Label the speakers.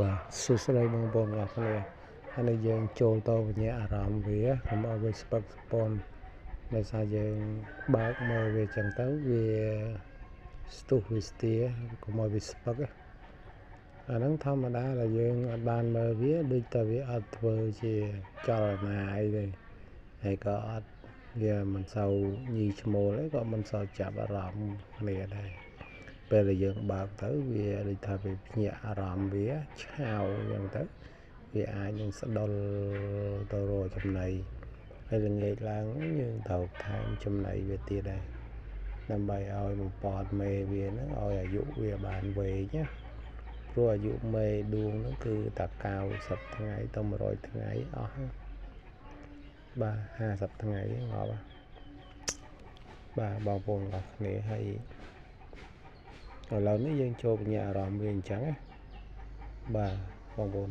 Speaker 1: បាទសួស្តីបងប្អូនទាំងអស់គ្នាហើយនេះយើងចូលទៅវិញ្ញាអារម្មណ៍វាកុំឲ្យវាស្ពឹកស្ពន់ដោយសារយើងបើកមើលវាចឹងទៅវាស្ទុះវាស្ទាកុំឲ្យវាស្ពឹកអាហ្នឹងធម្មតាដែលយើងអត់បានមើលវាដូចតែវាអត់ធ្វើជាចលនាអីទេហើយក៏អត់វាមិនសូវញីឈ្មោលទេក៏មិនសូវចាប់អារម្មណ៍គ្នាដែរពេលដែលយើងបើកទៅវាដូចថាវាភ្ញាក់អារម្មណ៍វាឆាវអញ្ចឹងទៅវាអាចនឹងស្ដុលទៅរកចំណីហើយល្ងាចឡើងយើងត្រូវថែមចំណីវាទៀតដែរដើម្បីឲ្យបំពត់មេវាហ្នឹងឲ្យអាយុវាបានវែងណាព្រោះអាយុមេដួងហ្នឹងគឺតែ90ថ្ងៃទៅ100ថ្ងៃអស់បាទ50ថ្ងៃងាប់បាទបងប្អូនអរគ្នាហើយឥឡូវនេះយើងចូលបញ្ញាអារម្មណ៍វាអញ្ចឹងណាបាទបងប្អូន